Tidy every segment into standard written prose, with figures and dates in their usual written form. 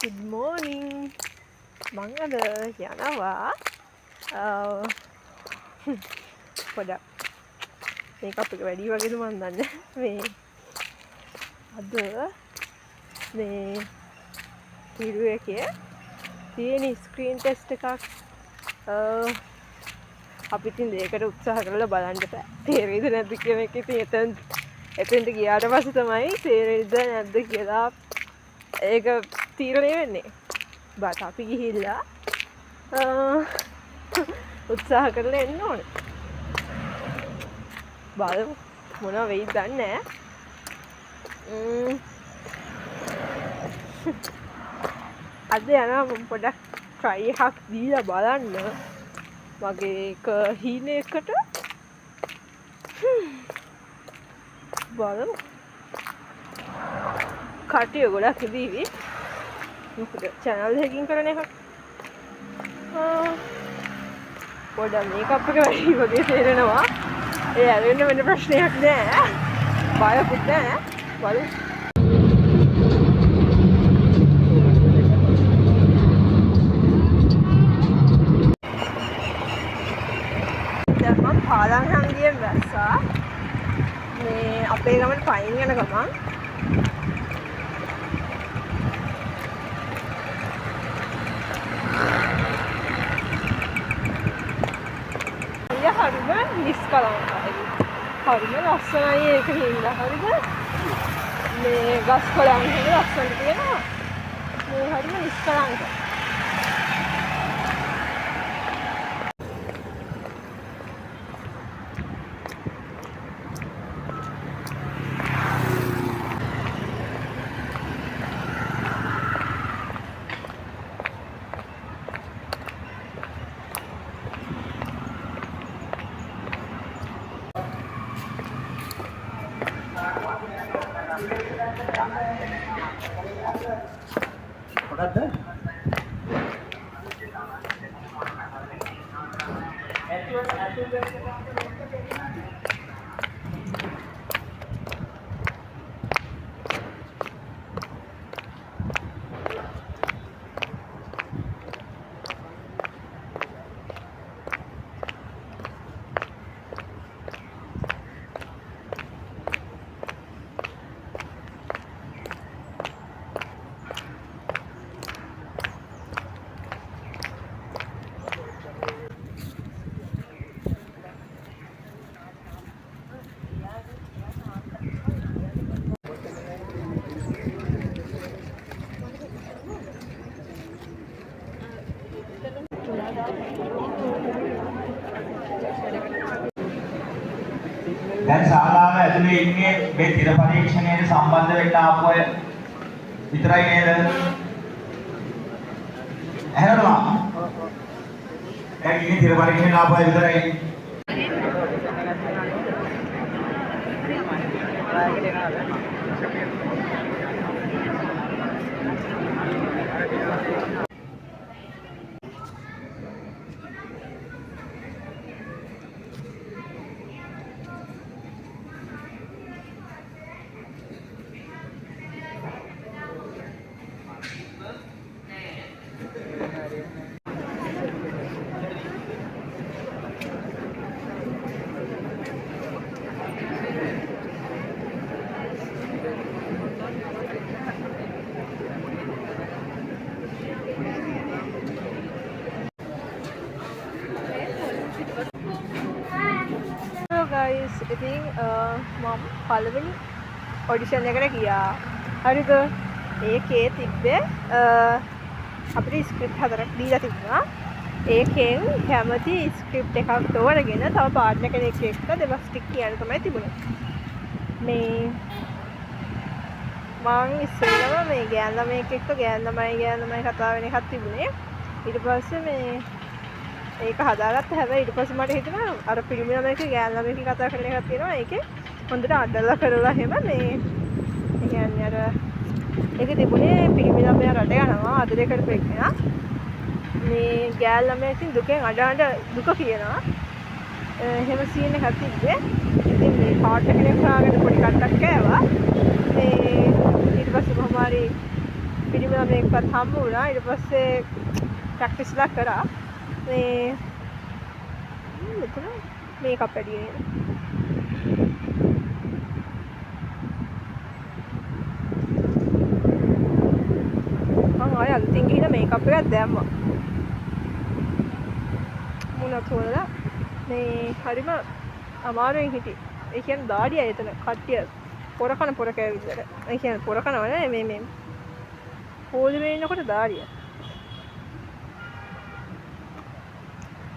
Good morning. මං අද යනවා පොඩක් මේකප් එක වැඩි වගේද මන් දන්නේ මේ අද මේ වීඩියෝ එකේ තියෙන ස්ක්‍රීන් ටෙස්ට් එකක් අපි ඉතින් දෙයකට උත්සාහ කරලා බලන්න බෑ තේරෙයිද නැද්ද කියන එක ඉතින් එතෙන්ට ගියාට පස්සේ තමයි තේරෙයිද නැද්ද කියලා ඒක තීරණය වෙන්නේ. බත් අපි ගිහිල්ලා උත්සාහ කරලා එන්න ඕනේ. බලමු මොනවා වෙයිද දන්නේ නැහැ. අද යනවා මම පොඩක් try එකක් දීලා බලන්න මගේ එක හීනයකට බලමු. කටිය ගොඩක් දීවි. මොකද channel එකකින් කරන එකක්. පොඩක් මේකප් එක වැඩි වගේ තේරෙනවා. ඒ ඇරෙන්න වෙන ප්‍රශ්නයක් නෑ. බයකුත් නෑ. බලමු. දැන් මම පාලම් හන්දියෙන් වැස්සා. මේ අපේ ගමන් පයින් යන ගමන් හරිම නිස්කලංකයි. හරිම ලස්සනයි ඒක හින්දා හරිද? මේ ගස් කොළන් හිම ලස්සනට තියෙනවා. මේ හරිම නිස්කලංකයි. මොකද්ද? දැන් ශාලාව ඇතුලේ ඉන්නේ මේ තිර පරීක්ෂණයට සම්බන්ධ වෙන්න ආපු අය විතරයි නේද? ඇහෙනවද? දැන් ඉන්නේ තිර පරීක්ෂණයට ආපු අය විතරයි. guys, ඉතින් මම පළවෙනි ඔඩිෂන් එකට ගියා. හරිද? ඒකේ තිබ්බේ අපිට ස්ක්‍රිප්ට් හතරක් දීලා තිබුණා. ඒකෙන් කැමති ස්ක්‍රිප්ට් එකක් තෝරගෙන තව පාර්ට්නර් කෙනෙක් එක්ක දෙවස් ටික කියන්න තමයි තිබුණේ. මේ මං ඉස්සෙල්ලාම මේ ගෑන් ළමයෙක් එක්ක ගෑන් ළමයි කතා වෙන එකක් තිබුණේ. ඊට පස්සේ මේ ඒක හදාගත්ත හැබැයි ඊට පස්සේ මට හිතුණා අර පිරිමි ළමයෙක් ගෑන් ළමයෙක් කතා කරන එකක් තියෙනවා ඒකේ හොඳට අදලා කරලා හැම මේ කියන්නේ අර ඒක තිබුණේ පිරිමි ළමයා රට යනවා අදලේකට පෙන්නනවා මේ ගෑන් ළමයා ඉතින් දුකෙන් අඬ දුක කියනවා එහෙම සීන් එකක් තිබ්බේ ඉතින් මේ පාට් කෙනෙක් හොයාගෙන පොඩි කට්ටක් කෑවා මේ ඊට පස්සේ කොහොම හරි පිළිම ළමයෙක්වත් හම්බ වුණා. ඊට පස්සේ ප්‍රැක්ටිස්ලා කරා. මේ මෙතන මේකප් වැඩි නේද? මම ආයෙ අලුතින් ගිහින් මේකප් එකක් දැම්මා. මුණත් හොදලා මේ හරිම අමාරුවෙන් හිටියේ. ඒ කියන්නේ දාඩිය එතන කට්ටිය පොර කෑවිල්ලට. ඒ කියන්නේ පොර කනව නේ මේ පොලිමේ ඉන්නකොට දාඩිය.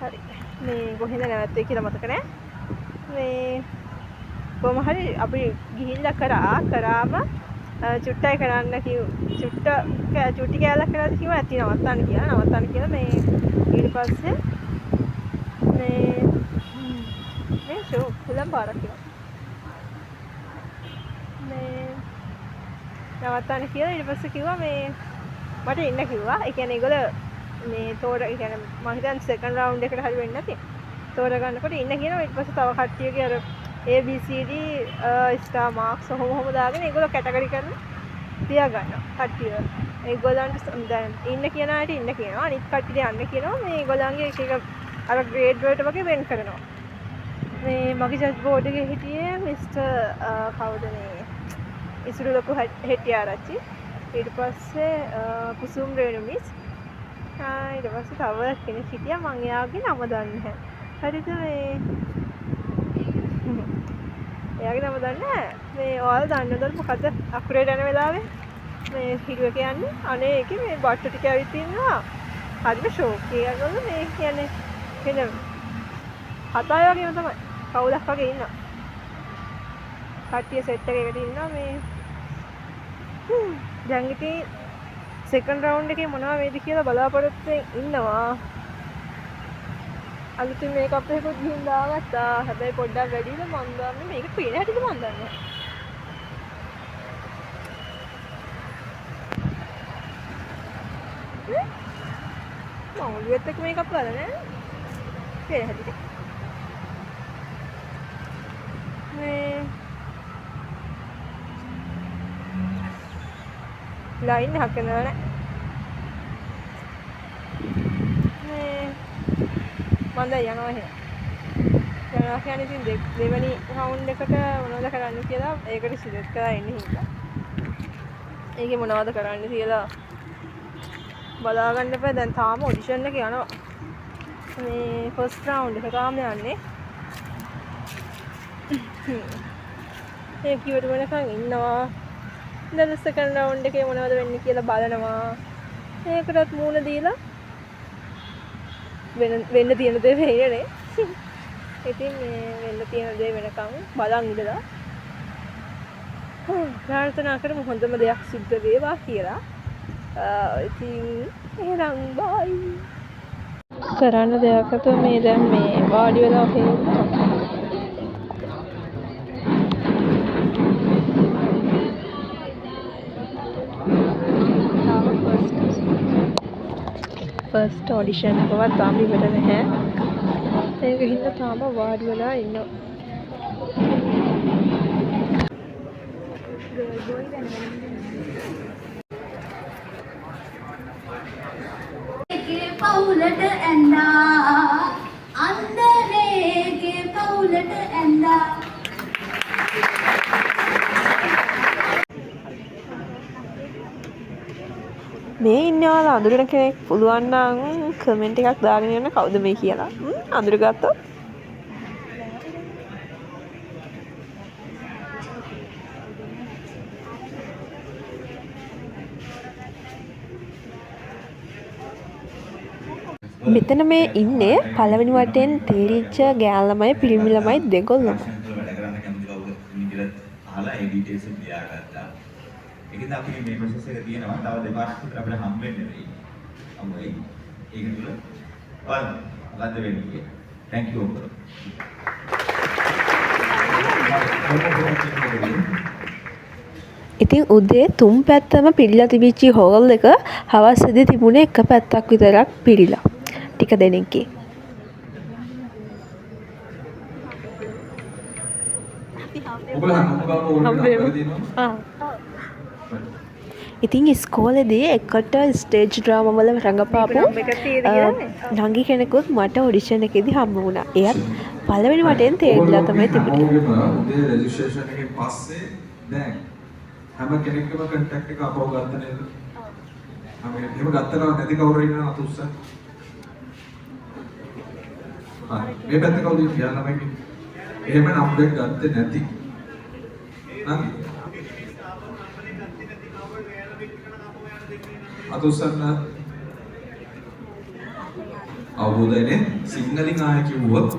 හරි. මේ කොහෙන්ද නැවත්තේ කියලා මතක නැහැ. මේ කොහොම හරි අපි ගිහිල්ලා කරාම චුට්ටයි කරන්න චුට්ටි කෑල්ලක් කරලා කිව්වා ඇති නවත්තන්න කියලා මේ ඊට පස්සේ මේ ෂෝ හුලම් පාරක් කියලා මේ නවත්තන්න කියලා ඊට පස්සේ කිව්වා මේ මට ඉන්න කිව්වා. ඒ කියන්නේ ඒගොල්ලෝ මේ ඒ කියන්නේ මම හිතන්නේ සෙකන්ඩ් රවුන්ඩ් එකට හරි වෙන්නේ නැති. තෝරගන්නකොට ඉන්න කියනවා. ඊට පස්සේ තව කට්ටියගේ අර ABCD ස්ටාර් මාක්ස් ඔහොම දාගෙන ඒගොල්ලෝ කැටගරි කරලා තියා ගන්නවා කට්ටිය. ඒගොල්ලන්ට දැන් ඉන්න කියන අයට ඉන්න කියනවා. අනිත් කට්ටියට යන්න කියනවා. මේ ඒගොල්ලන්ගේ එක අර ග්‍රේඩ් වලට වගේ වෙන් කරනවා. මේ මගේ ජජ් බෝඩ් එකේ හිටියේ මිස්ටර් කවුද මේ ඉසුරු ලොකු හෙටිආරච්චි. ඊට පස්සේ කුසුම් රේණු මිස්. ඊට පස්සේ තව කෙනෙක් හිටියා. මං එයාගේ නම දන්නේ නැහැ. හරිද මේ එයාගේ නම දන්නේ නැහැ. මේ ඔයාලා දන්නවද මොකද්ද අකුරේට යන වෙලාවේ මේ හිරුවක යන්නේ අනේ ඒකේ මේ බට්ටු ටික ඇවිත් ඉන්නවා. හරිම ෂෝක් එකක් වගේ මේ කියන්නේ එන හතයි වගේම තමයි. කවුලක් වගේ ඉන්නවා. කට්ටිය සෙට් එකකට ඉන්නවා මේ දැන් ඉතින් සෙකන්ඩ් රවුන්ඩ් එකේ මොනවා වේද කියලා බලාපොරොත්තු ඉන්නවා. අලුතින් මේකප් එකකුත් ගිහින් දාගත්තා. හැබැයි පොඩ්ඩක් වැඩිද මන් දන්නේ මේක පේන හැටිද මන් දන්නේ නැහැ. මම ඔළුවෙත් එක්ක මේකප් ගාලා නෑ. පේන හැටිද? මේ ලයින් හකනවා නෑ. මේ මම දැන් යනවා එහෙනම්. යනවා කියන්නේ ඉතින් දෙවෙනි රවුන්ඩ් එකට මොනවද කරන්න කියලා ඒකට සිලෙක්ට් කරලා ඉන්නේ හින්දා. ඒකේ මොනවද කරන්න කියලා බලාගන්න එපා. දැන් තාම ඔඩිෂන් එක යනවා. මේ ෆස්ට් රවුන්ඩ් එක තාම යන්නේ. ඒ කිව්වට වෙනකන් ඉන්නවා. දැන් සෙකන්ඩ් රවුන්ඩ් එකේ මොනවද වෙන්නේ කියලා බලනවා. ඒකටත් මූණ දීලා වෙන්න තියෙන දේ වෙන්නේ. ඉතින් මේ වෙන්න තියෙන දේ වෙනකම් බලන් ඉඳලා ප්‍රාර්ථනා කරමු හොඳම දෙයක් සිද්ධ වේවා කියලා. ඉතින් එහෙනම් බයි. කරන්න දෙයක් අත මේ දැන් මේ වාඩි වෙලා ඔහේ ෆස්ට් ඔඩිෂන් එකවත් තාම ඉවර නැහැ. ඒක හින්දා තාම වාඩි වෙලා ඉන්නවා. පවුලට ඇඳා අන්දරේගේ පවුලට ඇඳා මේ ඉන්නවල අඳුරන කෙනෙක් පුළුවන් නම් කමෙන්ට් එකක් දාගෙන යන්න කවුද මේ කියලා. අඳුරගත්තොත් මෙතන මේ ඉන්නේ පළවෙනි වටෙන් තේරිච්ච ගෑල් ළමයි පිරිමි ළමයි දෙගොල්ලම. අහලා ඒ ඩීටේල්ස් ලියාගත්තා. ඒකද අපි මේ ප්‍රොසෙස් එක තියෙනවා. තව දෙපාරක් විතර අපිට හම් වෙන්න වෙයි. අමුයි. ඒක තුල බලන්න. මොකද්ද වෙන්නේ කියලා. Thank you ඔබට. ඉතින් උදේ තුන් පැත්තම පිරීලා තිබිච්ච හෝල් එක හවසේදී තිබුණේ එක පැත්තක් විතරක් පිරීලා. ටික දෙනෙක්ගේ. ඉතින් ඉස්කෝලේදී එකට ස්ටේජ් ඩ්‍රාමා වල රඟපාපු නම් එක තියෙන්නේ. නංගි කෙනෙකුත් මට ඔඩිෂන් එකේදී හම්බ වුණා. එයත් පළවෙනි වටෙන් තේරිලා තමයි තිබුණේ. උදේ රෙජිස්ට්‍රේෂන් එකෙන් පස්සේ දැන් හැම කෙනෙක්ගේම කන්ටැක්ට් එක අපව ගත්ත නේද? එහෙම ගත්තම නැති කවුරු ඉන්නවද අතුස්සා? මේ පැත්ත කවුද කියලා ළමයි. එහෙම නම්බර් ගත්තේ නැති. නංගි අතුස්සන්න අවබෝධයනේ සිග්නලින් ආය කිව්වොත්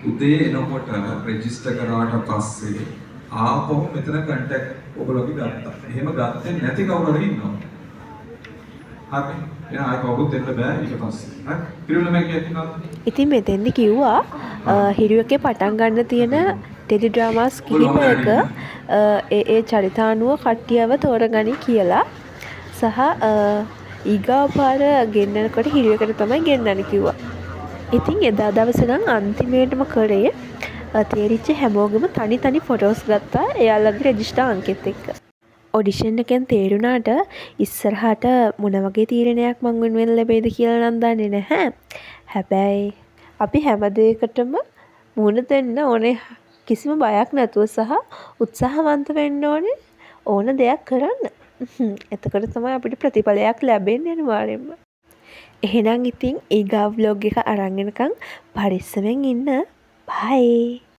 උදේ එනකොට රෙජිස්ටර් කරාට පස්සේ ආපහු මෙතන කන්ටැක්ට් ඔයගොල්ලෝගේ ගත්තා. එහෙම ගත්තේ නැති කවුරු හරි ඉන්නවා. හරි. එහෙනම් ආය කවුරුත් දෙන්න බෑ ඊට පස්සේ. හරි. පිරුණම කියනවා. ඉතින් මෙතෙන්දි කිව්වා හිරුවකේ පටන් ගන්න තියෙන ටෙලි ඩ්‍රාමාස් කිහිපයක ඒ චරිතානුව කට්ටියව තෝරගනි කියලා. සහ ඊගාව පාර ගෙන්නනකොට හිරුවකට තමයි ගෙන්නන්න කිව්වා. ඉතින් එදා දවසේ නම් අන්තිමේටම කරේ තේරිච්ච හැමෝගෙම තනි තනි ෆොටෝස් ගත්තා එයාලගේ රෙජිස්ටර් අංකෙත් එක්ක. ඔඩිෂන් එකෙන් තේරුණාට ඉස්සරහට මොන වගේ තීරණයක් මං වෙනුවෙන් ලැබෙයිද කියලා නම් දන්නේ නැහැ. හැබැයි අපි හැම දෙයකටම මුහුණ දෙන්න ඕනේ කිසිම බයක් නැතුව සහ උත්සාහවන්ත වෙන්න ඕනේ ඕන දෙයක් කරන්න. එතකොට තමයි අපිට ප්‍රතිඵලයක් ලැබෙන්නේ අනිවාර්යෙන්ම. එහෙනම් ඉතින් ඊගා ව්ලොග් එක අරන් එනකන් පරිස්සමෙන් ඉන්න. බයි.